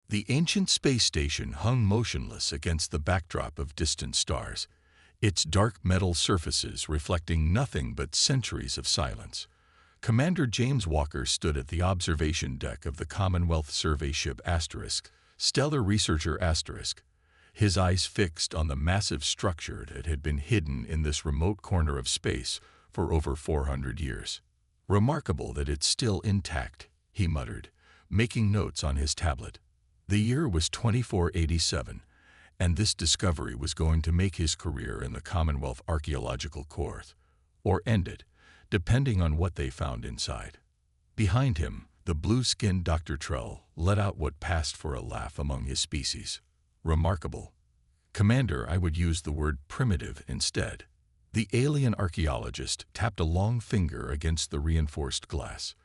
The ancient space station hung motionless against the backdrop of distant stars, its dark metal surfaces reflecting nothing but centuries of silence. Commander James Walker stood at the observation deck of the Commonwealth survey ship Asterisk, Stellar Researcher Asterisk, his eyes fixed on the massive structure that had been hidden in this remote corner of space for over 400 years. "Remarkable that it's still intact," he muttered, making notes on his tablet. The year was 2487, and this discovery was going to make his career in the Commonwealth Archaeological Corps, or end it, depending on what they found inside. Behind him, the blue-skinned Dr. Trell let out what passed for a laugh among his species. "Remarkable. Commander, I would use the word primitive instead." The alien archaeologist tapped a long finger against the reinforced glass.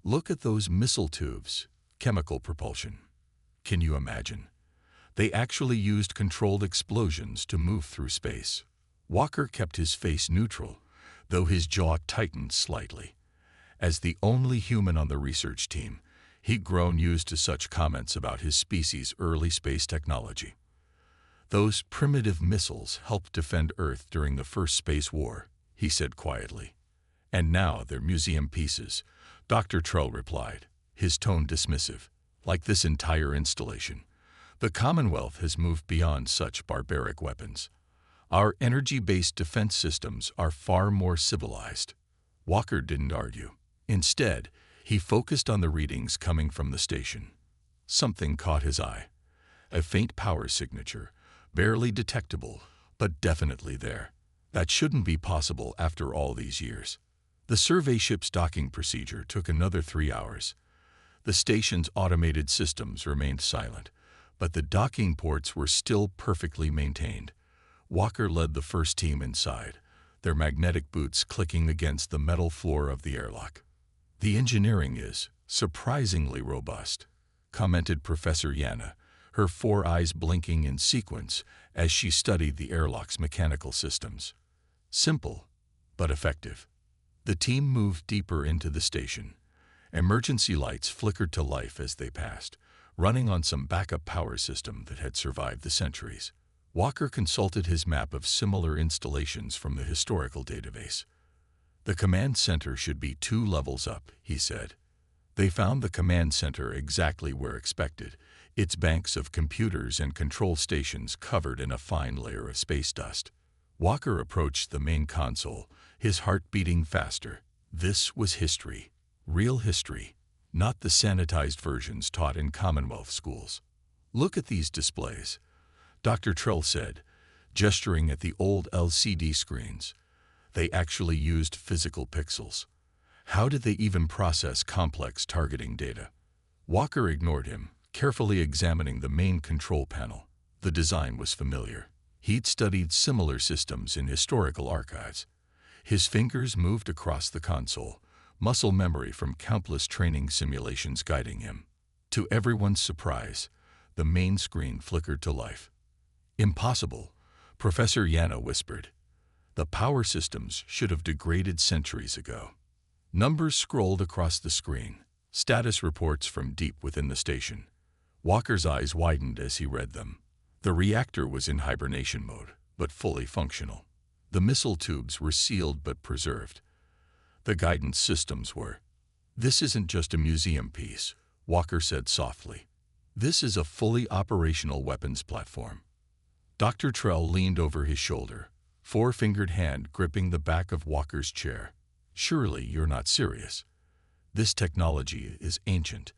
"Look at those missile tubes. Chemical propulsion. Can you imagine? They actually used controlled explosions to move through space." Walker kept his face neutral, though his jaw tightened slightly. As the only human on the research team, he'd grown used to such comments about his species' early space technology. "Those primitive missiles helped defend Earth during the First Space War," he said quietly. "And now they're museum pieces," Dr. Trell replied, his tone dismissive. "Like this entire installation. The Commonwealth has moved beyond such barbaric weapons. Our energy-based defense systems are far more civilized." Walker didn't argue. Instead, he focused on the readings coming from the station. Something caught his eye. A faint power signature, barely detectable, but definitely there. That shouldn't be possible after all these years. The survey ship's docking procedure took another 3 hours. The station's automated systems remained silent, but the docking ports were still perfectly maintained. Walker led the first team inside, their magnetic boots clicking against the metal floor of the airlock. "The engineering is surprisingly robust," commented Professor Yana, her 4 eyes blinking in sequence as she studied the airlock's mechanical systems. "Simple, but effective." The team moved deeper into the station. Emergency lights flickered to life as they passed, running on some backup power system that had survived the centuries. Walker consulted his map of similar installations from the historical database. "The command center should be 2 levels up," he said. They found the command center exactly where expected, its banks of computers and control stations covered in a fine layer of space dust. Walker approached the main console, his heart beating faster. This was history. Real history, not the sanitized versions taught in Commonwealth schools. "Look at these displays," Dr. Trell said, gesturing at the old LCD screens. They actually used physical pixels. How did they even process complex targeting data? Walker ignored him, carefully examining the main control panel. The design was familiar. He'd studied similar systems in historical archives. His fingers moved across the console, muscle memory from countless training simulations guiding him. To everyone's surprise, the main screen flickered to life. "Impossible," Professor Yana whispered. "The power systems should have degraded centuries ago." Numbers scrolled across the screen, status reports from deep within the station. Walker's eyes widened as he read them. The reactor was in hibernation mode, but fully functional. The missile tubes were sealed but preserved. The guidance systems were. "This isn't just a museum piece," Walker said softly. "This is a fully operational weapons platform." Dr. Trell leaned over his shoulder, 4-fingered hand gripping the back of Walker's chair. "Surely you're not serious. This technology is ancient.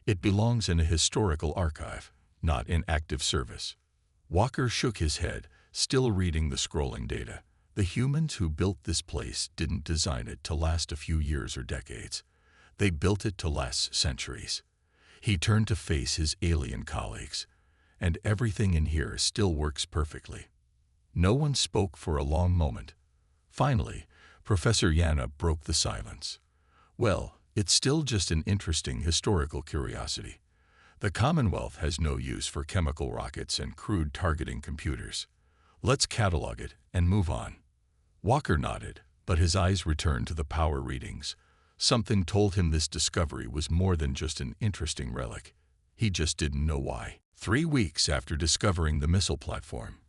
It belongs in a historical archive, not in active service." Walker shook his head, still reading the scrolling data. The humans who built this place didn't design it to last a few years or decades. They built it to last centuries. He turned to face his alien colleagues, and everything in here still works perfectly. No one spoke for a long moment. Finally, Professor Yana broke the silence. "Well, it's still just an interesting historical curiosity. The Commonwealth has no use for chemical rockets and crude targeting computers. Let's catalog it and move on." Walker nodded, but his eyes returned to the power readings. Something told him this discovery was more than just an interesting relic. He just didn't know why. 3 weeks after discovering the missile platform,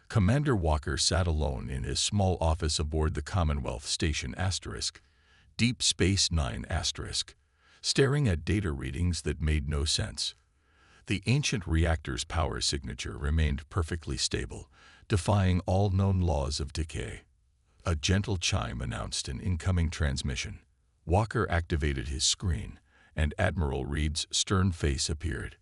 Commander Walker sat alone in his small office aboard the Commonwealth Station Deep Space Nine staring at data readings that made no sense. The ancient reactor's power signature remained perfectly stable, defying all known laws of decay. A gentle chime announced an incoming transmission. Walker activated his screen, and Admiral Reed's stern face appeared.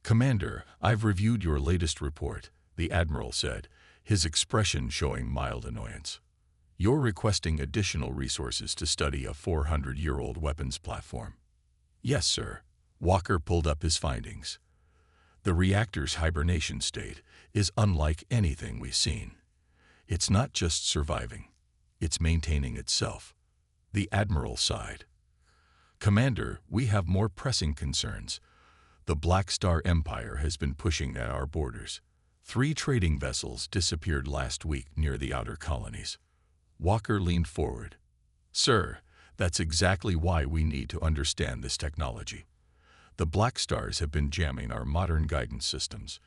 "Commander, I've reviewed your latest report," the Admiral said, his expression showing mild annoyance. "You're requesting additional resources to study a 400-year-old weapons platform." "Yes, sir." Walker pulled up his findings. "The reactor's hibernation state is unlike anything we've seen. It's not just surviving, it's maintaining itself." The Admiral sighed. "Commander, we have more pressing concerns. The Black Star Empire has been pushing at our borders. 3 trading vessels disappeared last week near the outer colonies." Walker leaned forward. "Sir, that's exactly why we need to understand this technology. The Black Stars have been jamming our modern guidance systems,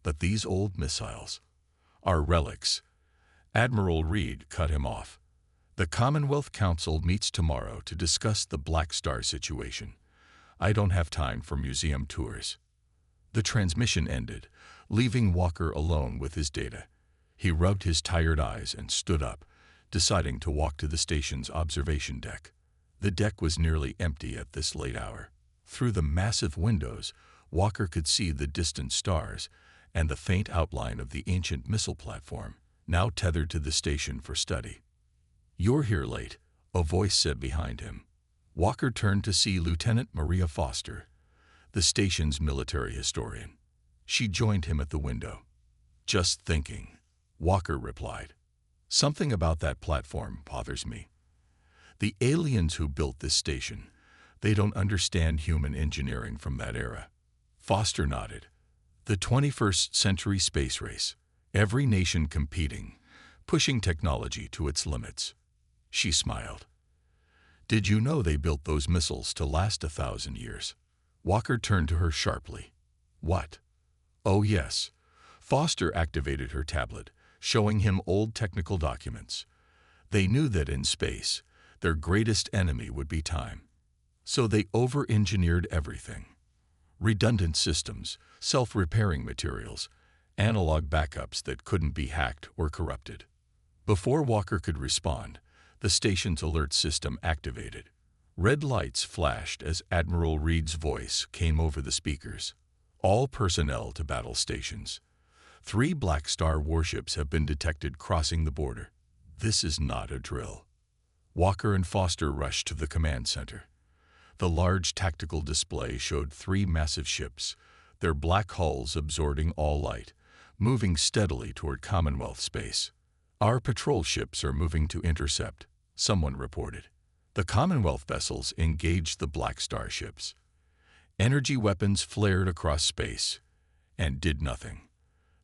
but these old missiles are relics." Admiral Reed cut him off. "The Commonwealth Council meets tomorrow to discuss the Black Star situation. I don't have time for museum tours." The transmission ended, leaving Walker alone with his data. He rubbed his tired eyes and stood up, deciding to walk to the station's observation deck. The deck was nearly empty at this late hour. Through the massive windows, Walker could see the distant stars and the faint outline of the ancient missile platform, now tethered to the station for study. "You're here late," a voice said behind him. Walker turned to see Lieutenant Maria Foster, the station's military historian. She joined him at the window. "Just thinking," Walker replied. "Something about that platform bothers me. The aliens who built this station, they don't understand human engineering from that era." Foster nodded. "The 21st century space race, every nation competing, pushing technology to its limits." She smiled. "Did you know they built those missiles to last 1,000 years? Walker turned to her sharply. "What?" "Oh yes." Foster activated her tablet, showing him old technical documents. "They knew that in space, their greatest enemy would be time. So they over-engineered everything. Redundant systems, self-repairing materials, analog backups that couldn't be hacked or corrupted." Before Walker could respond, the station's alert system activated. Red lights flashed as Admiral Reed's voice came over the speakers. "All personnel to battle stations. 3 Black Star warships have been detected crossing the border. This is not a drill." Walker and Foster rushed to the command center. The large tactical display showed 3 massive ships, their black hulls absorbing all light, moving steadily toward Commonwealth space. "Our patrol ships are moving to intercept," someone reported. The Commonwealth vessels engaged the Black Star ships. Energy weapons flared across space and did nothing.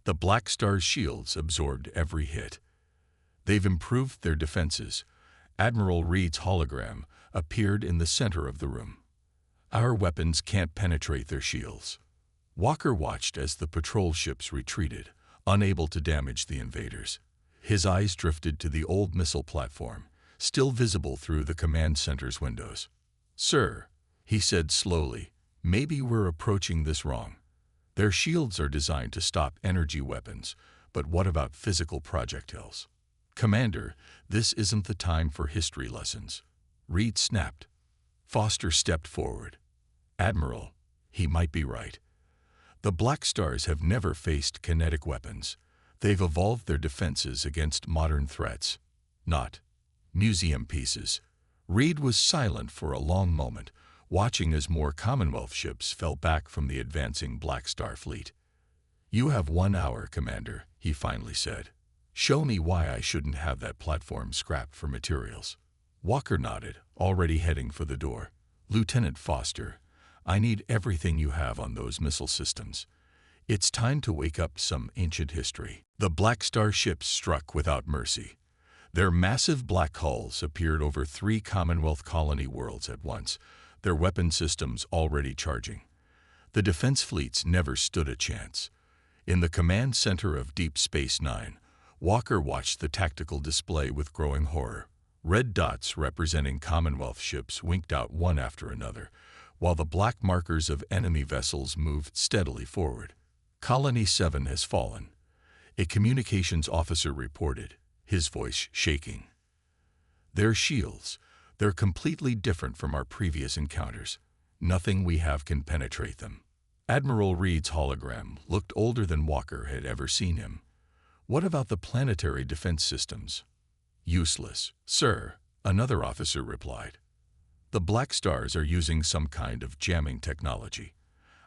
The Black Star's shields absorbed every hit. "They've improved their defenses." Admiral Reed's hologram appeared in the center of the room. "Our weapons can't penetrate their shields." Walker watched as the patrol ships retreated, unable to damage the invaders. His eyes drifted to the old missile platform, still visible through the command center's windows. "Sir," he said slowly, "maybe we're approaching this wrong. Their shields are designed to stop energy weapons, but what about physical projectiles?" "Commander, this isn't the time for history lessons," Reed snapped. Foster stepped forward. "Admiral, he might be right. The Black Stars have never faced kinetic weapons. They've evolved their defenses against modern threats, not museum pieces." Reed was silent for a long moment, watching as more Commonwealth ships fell back from the advancing Black Star fleet. "You have 1 hour, Commander," he finally said. "Show me why I shouldn't have that platform scrapped for materials." Walker nodded, already heading for the door. "Lieutenant Foster, I need everything you have on those missile systems. It's time to wake up some ancient history." The Black Star ships struck without mercy. Their massive black hulls appeared over 3 Commonwealth colony worlds at once, their weapon systems already charging. The defense fleets never stood a chance. In the command center of Deep Space Nine, Walker watched the tactical display with growing horror. Red dots representing Commonwealth ships winked out one after another, while the black markers of enemy vessels moved steadily forward. Colony 7 has fallen, a communications officer reported, his voice shaking. Their shields, they're completely different from our previous encounters. Nothing we have can penetrate them. Admiral Reed's hologram looked older than Walker had ever seen him. What about the planetary defense systems? Useless, sir, another officer replied. The Black Stars are using some kind of jamming technology.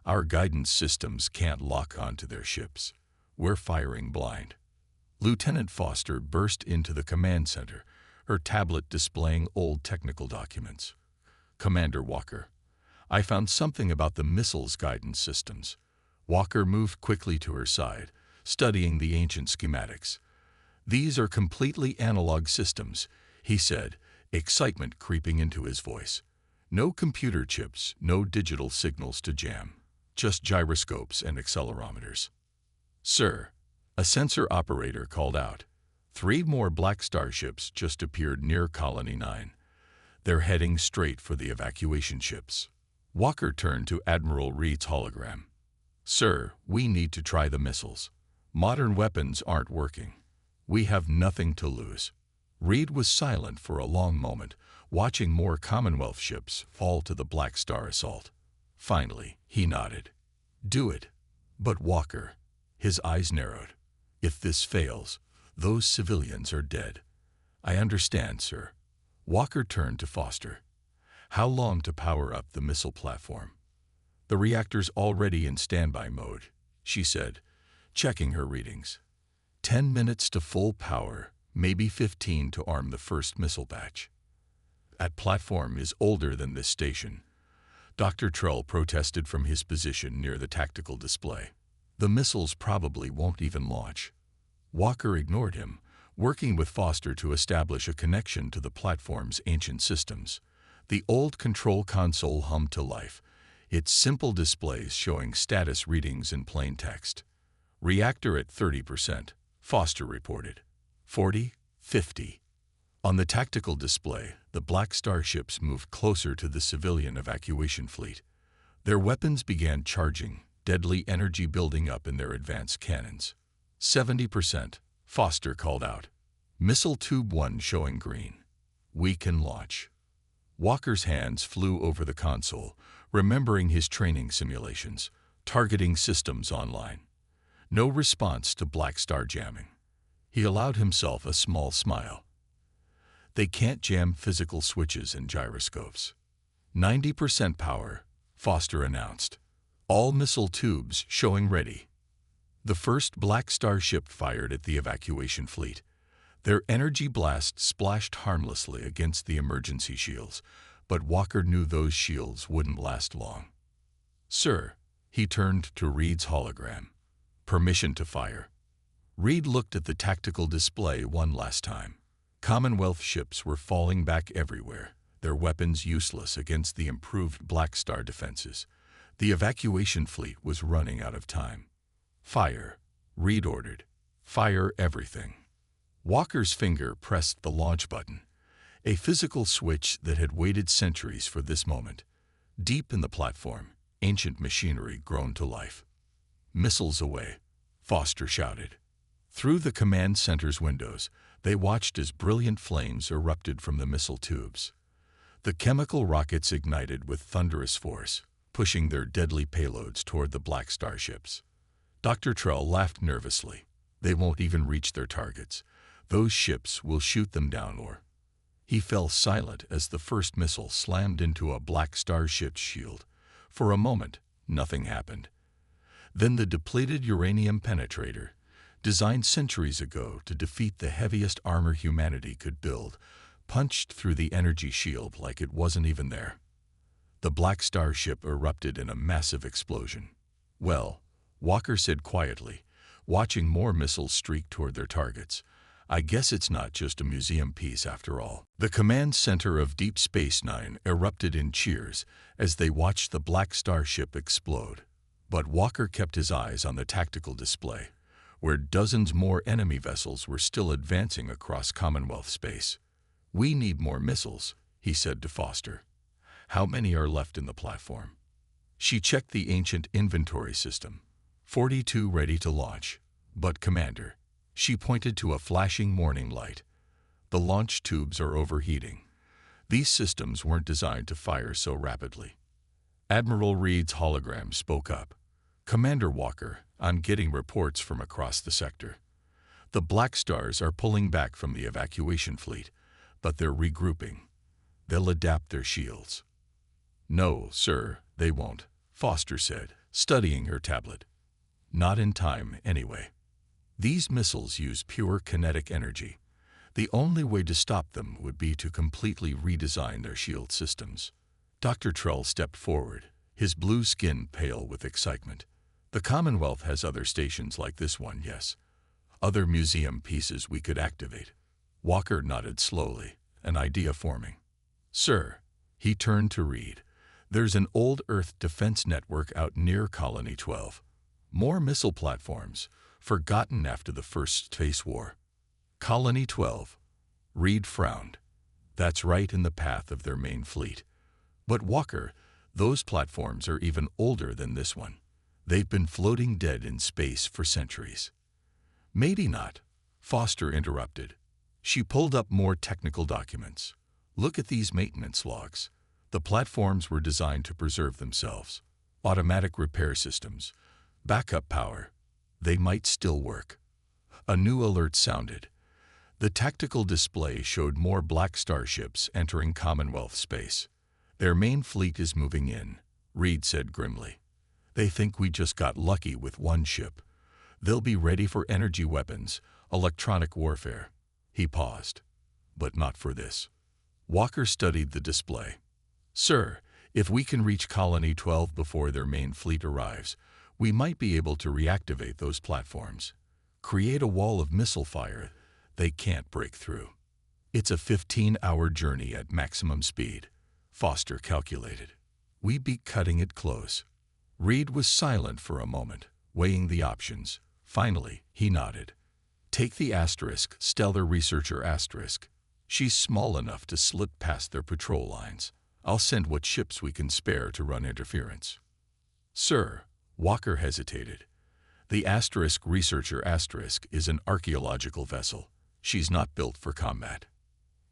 Our guidance systems can't lock onto their ships. We're firing blind. Lieutenant Foster burst into the command center, her tablet displaying old technical documents. Commander Walker, I found something about the missiles guidance systems. Walker moved quickly to her side, studying the ancient schematics. These are completely analog systems, he said, excitement creeping into his voice. No computer chips, no digital signals to jam, just gyroscopes and accelerometers. Sir, a sensor operator called out. 3 more Black Star ships just appeared near Colony 9. They're heading straight for the evacuation ships. Walker turned to Admiral Reed's hologram. Sir, we need to try the missiles. Modern weapons aren't working. We have nothing to lose. Reed was silent for a long moment, watching more Commonwealth ships fall to the Black Star assault. Finally, he nodded. Do it. But Walker, his eyes narrowed. If this fails, those civilians are dead. I understand, sir. Walker turned to Foster. How long to power up the missile platform? The reactor's already in standby mode, she said, checking her readings. 10 minutes to full power, maybe 15 to arm the first missile batch. That platform is older than this station. Dr. Trell protested from his position near the tactical display. The missiles probably won't even launch. Walker ignored him, working with Foster to establish a connection to the platform's ancient systems. The old control console hummed to life, its simple displays showing status readings in plain text. Reactor at 30%, Foster reported. 40, 50. On the tactical display, the Black Star ships moved closer to the civilian evacuation fleet. Their weapons began charging, deadly energy building up in their advanced cannons. 70%, Foster called out. Missile Tube 1 showing green. We can launch. Walker's hands flew over the console, remembering his training simulations, targeting systems online. No response to Black Star jamming. He allowed himself a small smile. They can't jam physical switches and gyroscopes. 90% power, Foster announced. All missile tubes showing ready. The first Black Star ship fired at the evacuation fleet. Their energy blast splashed harmlessly against the emergency shields, but Walker knew those shields wouldn't last long. Sir, he turned to Reed's hologram. Permission to fire. Reed looked at the tactical display one last time. Commonwealth ships were falling back everywhere, their weapons useless against the improved Black Star defenses. The evacuation fleet was running out of time. Fire, Reed ordered. Fire everything. Walker's finger pressed the launch button, a physical switch that had waited centuries for this moment. Deep in the platform, ancient machinery groaned to life. Missiles away, Foster shouted. Through the command center's windows, they watched as brilliant flames erupted from the missile tubes. The chemical rockets ignited with thunderous force, pushing their deadly payloads toward the Black Star ships. Dr. Trell laughed nervously. They won't even reach their targets. Those ships will shoot them down or... He fell silent as the first missile slammed into a Black Star ship's shield. For a moment, nothing happened. Then the depleted uranium penetrator, designed centuries ago to defeat the heaviest armor humanity could build, punched through the energy shield like it wasn't even there. The Black Star ship erupted in a massive explosion. Well, Walker said quietly, watching more missiles streak toward their targets, I guess it's not just a museum piece after all. The command center of Deep Space Nine erupted in cheers as they watched the Black Star ship explode. But Walker kept his eyes on the tactical display, where dozens more enemy vessels were still advancing across Commonwealth space. "We need more missiles," he said to Foster. "How many are left in the platform?" She checked the ancient inventory system. 42 ready to launch. "But, Commander," she pointed to a flashing warning light, "the launch tubes are overheating." These systems weren't designed to fire so rapidly. Admiral Reed's hologram spoke up. "Commander Walker, I'm getting reports from across the sector. The Black Stars are pulling back from the evacuation fleet, but they're regrouping. They'll adapt their shields." "No, sir, they won't," Foster said, studying her tablet. "Not in time, anyway. These missiles use pure kinetic energy. The only way to stop them would be to completely redesign their shield systems." Dr. Trell stepped forward, his blue skin pale with excitement. "The Commonwealth has other stations like this one, yes. Other museum pieces we could activate." Walker nodded slowly, an idea forming. "Sir," he turned to Reed, "there's an old Earth defense network out near Colony 12. More missile platforms, forgotten after the first Space War." "Colony 12. Reed frowned. "That's right in the path of their main fleet. But Walker, those platforms are even older than this one. They've been floating dead in space for centuries." "Maybe not," Foster interrupted. She pulled up more technical documents. "Look at these maintenance logs. The platforms were designed to preserve themselves. Automatic repair systems, backup power. They might still work." A new alert sounded. The tactical display showed more Black Star ships entering Commonwealth space. "Their main fleet is moving in," Reed said grimly. "They think we just got lucky with one ship. They'll be ready for energy weapons, electronic warfare." He paused. "But not for this." Walker studied the display. "Sir, if we can reach Colony 12 before their main fleet arrives, we might be able to reactivate those platforms. Create a wall of missile fire they can't break through. It's a 15-hour journey at maximum speed," Foster calculated. "We'd be cutting it close." Reed was silent for a moment, weighing the options. Finally, he nodded. "Take the Asterisk, Stellar Researcher Asterisk. She's small enough to slip past their patrol lines. I'll send what ships we can spare to run interference." "Sir," Walker hesitated. "The Asterisk Researcher Asterisk is an archaeological vessel. She's not built for combat."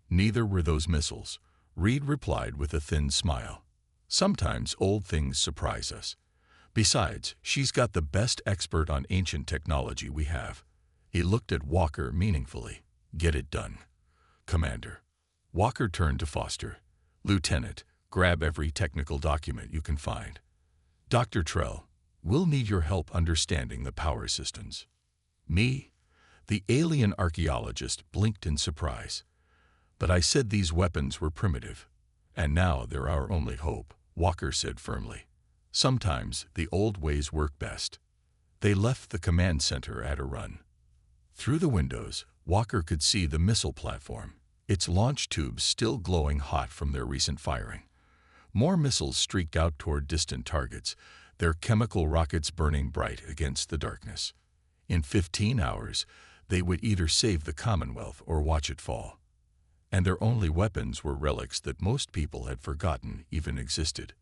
"Neither were those missiles," Reed replied with a thin smile. "Sometimes old things surprise us. Besides, she's got the best expert on ancient technology we have." He looked at Walker meaningfully. "Get it done, Commander." Walker turned to Foster. "Lieutenant, grab every technical document you can find. Dr. Trell, we'll need your help understanding the power systems." "Me?" The alien archaeologist blinked in surprise. "But I said these weapons were primitive. And now they're our only hope," Walker said firmly. "Sometimes the old ways work best." They left the command center at a run. Through the windows, Walker could see the missile platform, its launch tubes still glowing hot from their recent firing. More missiles streaked out toward distant targets, their chemical rockets burning bright against the darkness. In 15 hours, they would either save the Commonwealth or watch it fall. And their only weapons were relics that most people had forgotten even existed.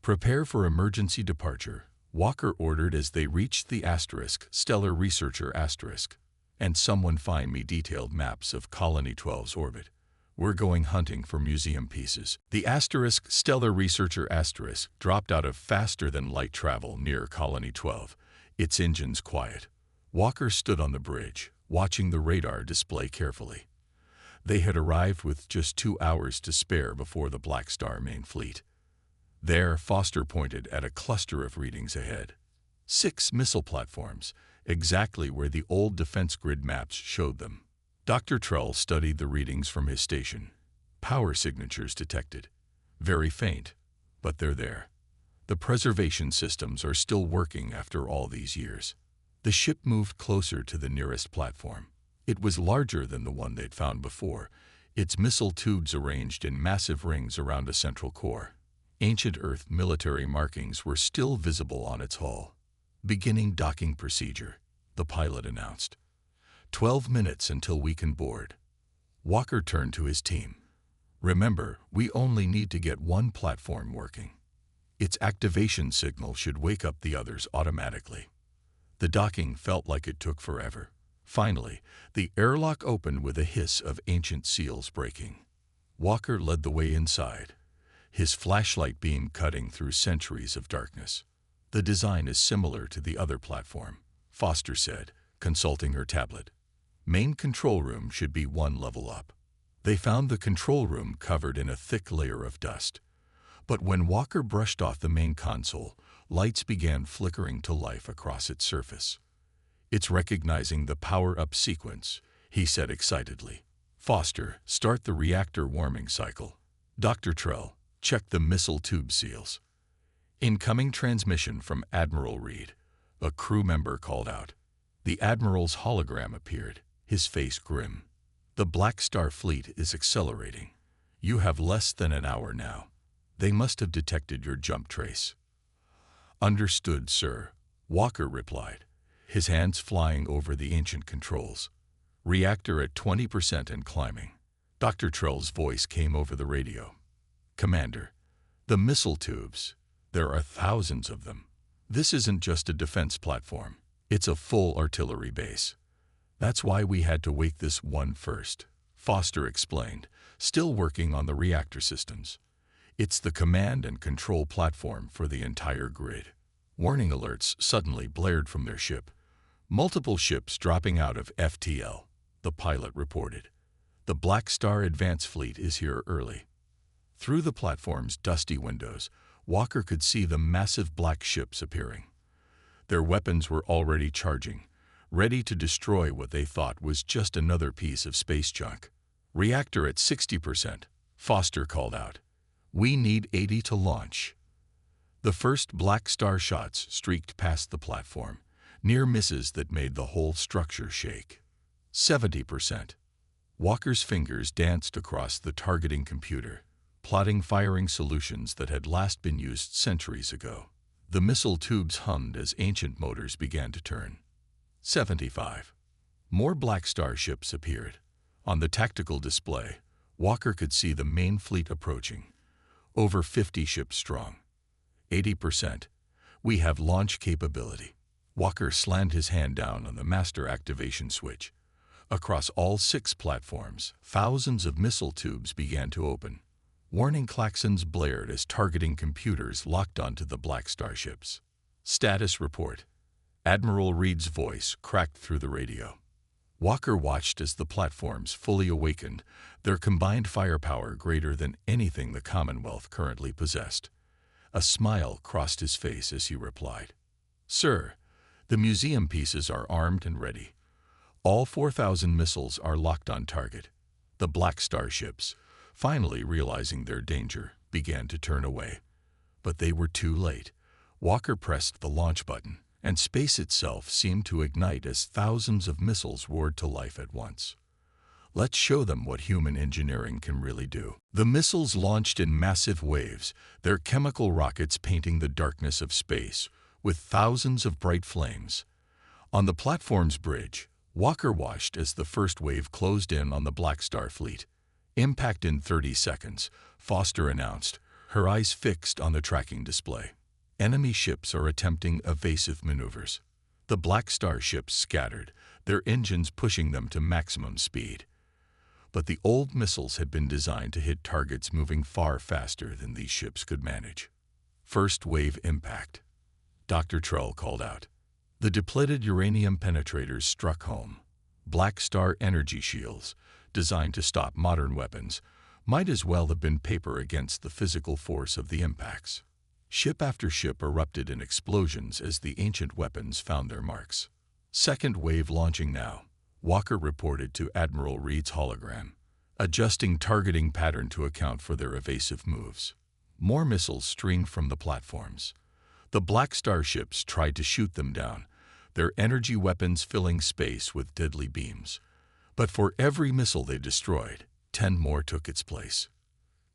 "Prepare for emergency departure," Walker ordered as they reached the Asterisk, Stellar Researcher Asterisk. "And someone find me detailed maps of Colony 12's orbit. We're going hunting for museum pieces." The Asterisk, Stellar Researcher Asterisk dropped out of faster-than-light travel near Colony 12, its engines quiet. Walker stood on the bridge, watching the radar display carefully. They had arrived with just 2 hours to spare before the Black Star main fleet. There, Foster pointed at a cluster of readings ahead. 6 missile platforms, exactly where the old defense grid maps showed them. Dr. Trell studied the readings from his station. Power signatures detected. Very faint, but they're there. The preservation systems are still working after all these years. The ship moved closer to the nearest platform. It was larger than the one they'd found before, its missile tubes arranged in massive rings around a central core. Ancient Earth military markings were still visible on its hull. "Beginning docking procedure," the pilot announced. 12 minutes until we can board." Walker turned to his team. "Remember, we only need to get one platform working. Its activation signal should wake up the others automatically." The docking felt like it took forever. Finally, the airlock opened with a hiss of ancient seals breaking. Walker led the way inside, his flashlight beam cutting through centuries of darkness. "The design is similar to the other platform," Foster said, consulting her tablet. "Main control room should be one level up." They found the control room covered in a thick layer of dust. But when Walker brushed off the main console, lights began flickering to life across its surface. "It's recognizing the power-up sequence," he said excitedly. "Foster, start the reactor warming cycle. Dr. Trell, check the missile tube seals." "Incoming transmission from Admiral Reed," a crew member called out. The Admiral's hologram appeared, his face grim. "The Black Star fleet is accelerating. You have less than an hour now. They must have detected your jump trace." "Understood, sir," Walker replied, his hands flying over the ancient controls. "Reactor at 20% and climbing." Dr. Trell's voice came over the radio. "Commander, the missile tubes, there are thousands of them. This isn't just a defense platform. It's a full artillery base. That's why we had to wake this one first," Foster explained, still working on the reactor systems. "It's the command and control platform for the entire grid." Warning alerts suddenly blared from their ship. "Multiple ships dropping out of FTL," the pilot reported. "The Black Star Advance Fleet is here early." Through the platform's dusty windows, Walker could see the massive black ships appearing. Their weapons were already charging, ready to destroy what they thought was just another piece of space junk. "Reactor at 60%, Foster called out. "We need 80 to launch." The first Black Star shots streaked past the platform, near misses that made the whole structure shake. 70%. Walker's fingers danced across the targeting computer, plotting firing solutions that had last been used centuries ago. The missile tubes hummed as ancient motors began to turn. 75. More Black Star ships appeared. On the tactical display, Walker could see the main fleet approaching, over 50 ships strong. 80%. "We have launch capability." Walker slammed his hand down on the master activation switch. Across all 6 platforms, thousands of missile tubes began to open. Warning klaxons blared as targeting computers locked onto the Black Star ships. "Status report." Admiral Reed's voice cracked through the radio. Walker watched as the platforms fully awakened, their combined firepower greater than anything the Commonwealth currently possessed. A smile crossed his face as he replied. "Sir, the museum pieces are armed and ready. All 4,000 missiles are locked on target." The Black Star ships, finally realizing their danger, began to turn away. But they were too late. Walker pressed the launch button, and space itself seemed to ignite as thousands of missiles roared to life at once. "Let's show them what human engineering can really do." The missiles launched in massive waves, their chemical rockets painting the darkness of space with thousands of bright flames. On the platform's bridge, Walker watched as the first wave closed in on the Black Star fleet. "Impact in 30 seconds, Foster announced, her eyes fixed on the tracking display. Enemy ships are attempting evasive maneuvers. The Black Star ships scattered, their engines pushing them to maximum speed. But the old missiles had been designed to hit targets moving far faster than these ships could manage. "First wave impact," Dr. Trell called out. The depleted uranium penetrators struck home. Black Star energy shields, designed to stop modern weapons, might as well have been paper against the physical force of the impacts. Ship after ship erupted in explosions as the ancient weapons found their marks. "Second wave launching now," Walker reported to Admiral Reed's hologram, adjusting targeting pattern to account for their evasive moves. More missiles streamed from the platforms. The Black Star ships tried to shoot them down, their energy weapons filling space with deadly beams. But for every missile they destroyed, 10 more took its place.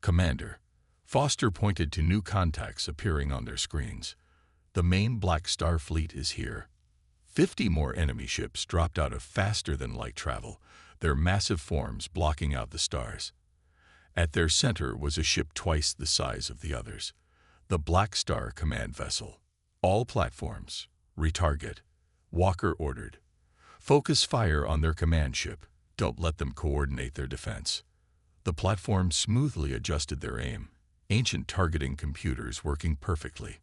"Commander," Foster pointed to new contacts appearing on their screens. The main Black Star fleet is here. 50 more enemy ships dropped out of faster-than-light travel, their massive forms blocking out the stars. At their center was a ship twice the size of the others, the Black Star command vessel. All platforms, retarget. Walker ordered. Focus fire on their command ship. Don't let them coordinate their defense. The platforms smoothly adjusted their aim, ancient targeting computers working perfectly.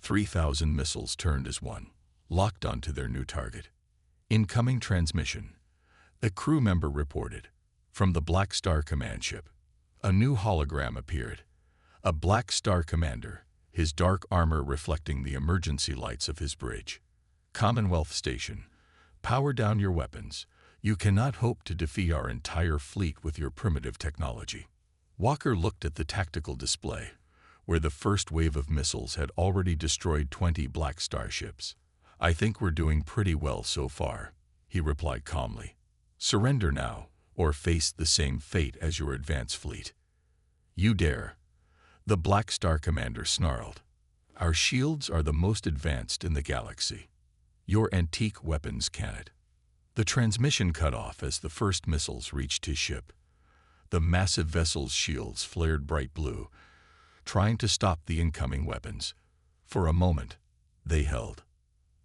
3,000 missiles turned as one, locked onto their new target. Incoming transmission. A crew member reported. From the Black Star command ship. A new hologram appeared. A Black Star commander, his dark armor reflecting the emergency lights of his bridge. Commonwealth Station. Power down your weapons. You cannot hope to defeat our entire fleet with your primitive technology. Walker looked at the tactical display, where the first wave of missiles had already destroyed 20 Black Star ships. I think we're doing pretty well so far, he replied calmly. Surrender now, or face the same fate as your advance fleet. You dare. The Black Star commander snarled. Our shields are the most advanced in the galaxy. Your antique weapons cannot. The transmission cut off as the first missiles reached his ship. The massive vessel's shields flared bright blue, trying to stop the incoming weapons. For a moment, they held.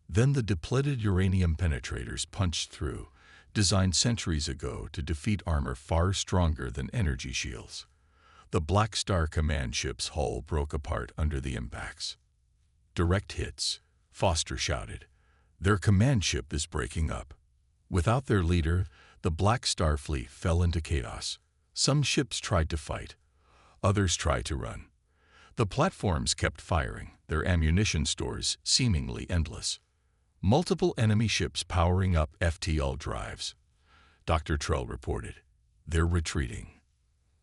Then the depleted uranium penetrators punched through, designed centuries ago to defeat armor far stronger than energy shields. The Black Star command ship's hull broke apart under the impacts. Direct hits, Foster shouted. Their command ship is breaking up. Without their leader, the Black Star fleet fell into chaos. Some ships tried to fight. Others tried to run. The platforms kept firing, their ammunition stores seemingly endless. Multiple enemy ships powering up FTL drives. Dr. Trell reported. They're retreating.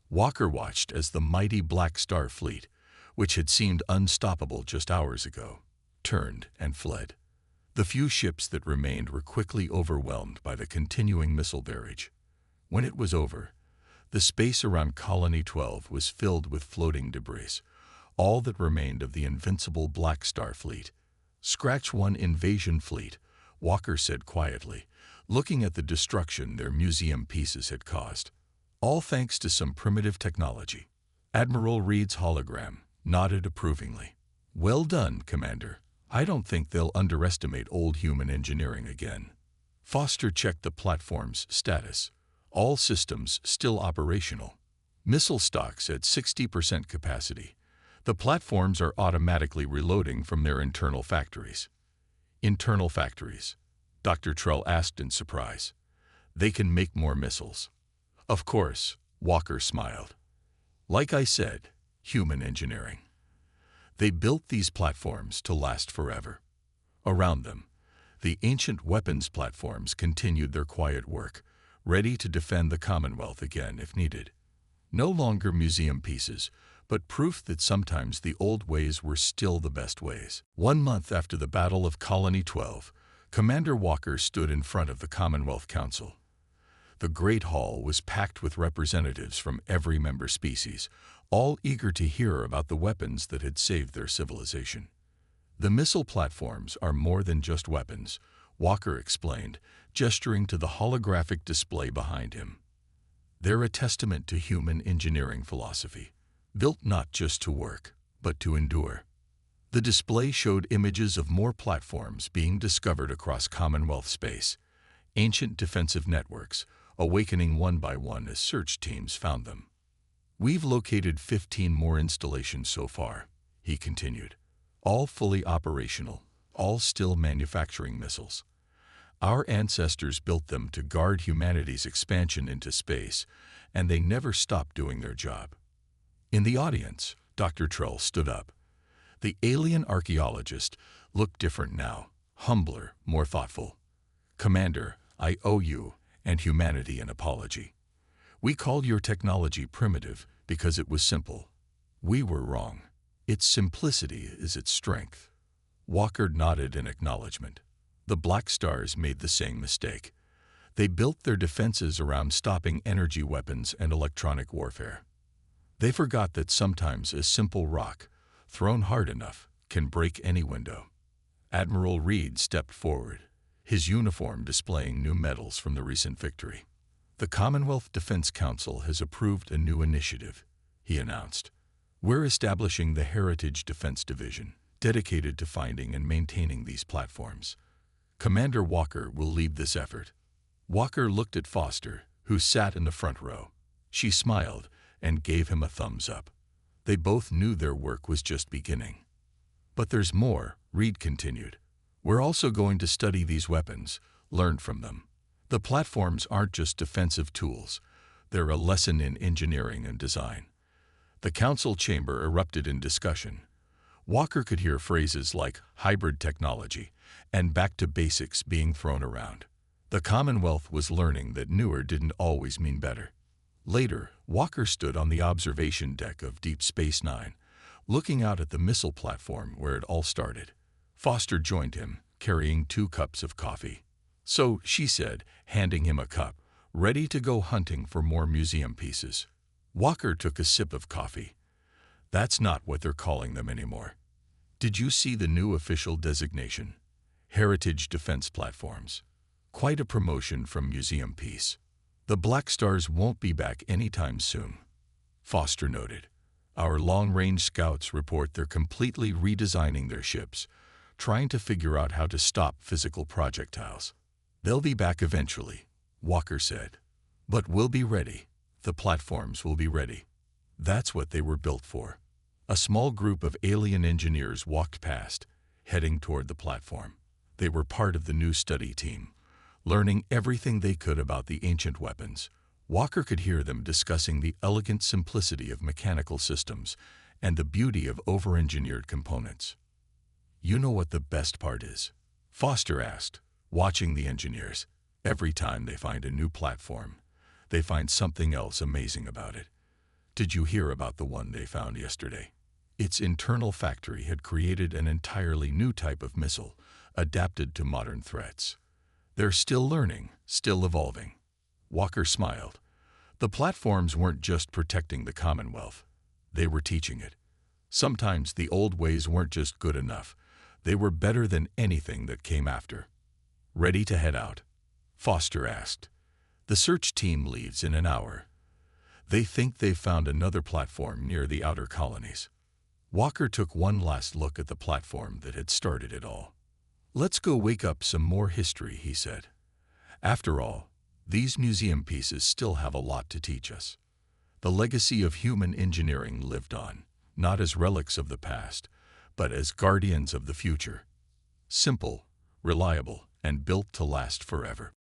Walker watched as the mighty Black Star fleet, which had seemed unstoppable just hours ago, turned and fled. The few ships that remained were quickly overwhelmed by the continuing missile barrage. When it was over, the space around Colony 12 was filled with floating debris, all that remained of the invincible Black Star fleet. Scratch one invasion fleet, Walker said quietly, looking at the destruction their museum pieces had caused. All thanks to some primitive technology. Admiral Reed's hologram nodded approvingly. Well done, Commander. I don't think they'll underestimate old human engineering again. Foster checked the platform's status. All systems still operational. Missile stocks at 60% capacity. The platforms are automatically reloading from their internal factories. Internal factories? Dr. Trell asked in surprise. They can make more missiles. Of course, Walker smiled. Like I said, human engineering. They built these platforms to last forever. Around them, the ancient weapons platforms continued their quiet work, ready to defend the Commonwealth again if needed. No longer museum pieces, but proof that sometimes the old ways were still the best ways. 1 month after the Battle of Colony 12, Commander Walker stood in front of the Commonwealth Council. The Great Hall was packed with representatives from every member species, all eager to hear about the weapons that had saved their civilization. The missile platforms are more than just weapons, Walker explained, gesturing to the holographic display behind him. They're a testament to human engineering philosophy, built not just to work, but to endure. The display showed images of more platforms being discovered across Commonwealth space, ancient defensive networks, awakening one by one as search teams found them. We've located 15 more installations so far, he continued, all fully operational, all still manufacturing missiles. Our ancestors built them to guard humanity's expansion into space, and they never stopped doing their job. In the audience, Dr. Trell stood up. The alien archaeologist looked different now, humbler, more thoughtful. Commander, I owe you and humanity an apology. We called your technology primitive because it was simple. We were wrong. Its simplicity is its strength. Walker nodded in acknowledgement. The Black Stars made the same mistake. They built their defenses around stopping energy weapons and electronic warfare. They forgot that sometimes a simple rock, thrown hard enough, can break any window. Admiral Reed stepped forward, his uniform displaying new medals from the recent victory. The Commonwealth Defense Council has approved a new initiative, he announced. We're establishing the Heritage Defense Division, dedicated to finding and maintaining these platforms. Commander Walker will lead this effort. Walker looked at Foster, who sat in the front row. She smiled and gave him a thumbs up. They both knew their work was just beginning. But there's more, Reed continued. We're also going to study these weapons, learn from them. The platforms aren't just defensive tools. They're a lesson in engineering and design. The council chamber erupted in discussion. Walker could hear phrases like hybrid technology and back to basics being thrown around. The Commonwealth was learning that newer didn't always mean better. Later, Walker stood on the observation deck of Deep Space Nine, looking out at the missile platform where it all started. Foster joined him, carrying 2 cups of coffee. So, she said, handing him a cup, ready to go hunting for more museum pieces. Walker took a sip of coffee. That's not what they're calling them anymore. Did you see the new official designation? Heritage Defense Platforms. Quite a promotion from museum piece. The Black Stars won't be back anytime soon, Foster noted. Our long-range scouts report they're completely redesigning their ships, trying to figure out how to stop physical projectiles. They'll be back eventually, Walker said. But we'll be ready. The platforms will be ready. That's what they were built for. A small group of alien engineers walked past, heading toward the platform. They were part of the new study team, learning everything they could about the ancient weapons. Walker could hear them discussing the elegant simplicity of mechanical systems and the beauty of over-engineered components. You know what the best part is? Foster asked, watching the engineers. Every time they find a new platform, they find something else amazing about it. Did you hear about the one they found yesterday? Its internal factory had created an entirely new type of missile, adapted to modern threats. They're still learning, still evolving. Walker smiled. The platforms weren't just protecting the Commonwealth. They were teaching it. Sometimes the old ways weren't just good enough. They were better than anything that came after. Ready to head out? Foster asked. The search team leaves in an hour. They think they've found another platform near the outer colonies. Walker took one last look at the platform that had started it all. Let's go wake up some more history, he said. After all, these museum pieces still have a lot to teach us. The legacy of human engineering lived on, not as relics of the past, but as guardians of the future. Simple, reliable, and built to last forever.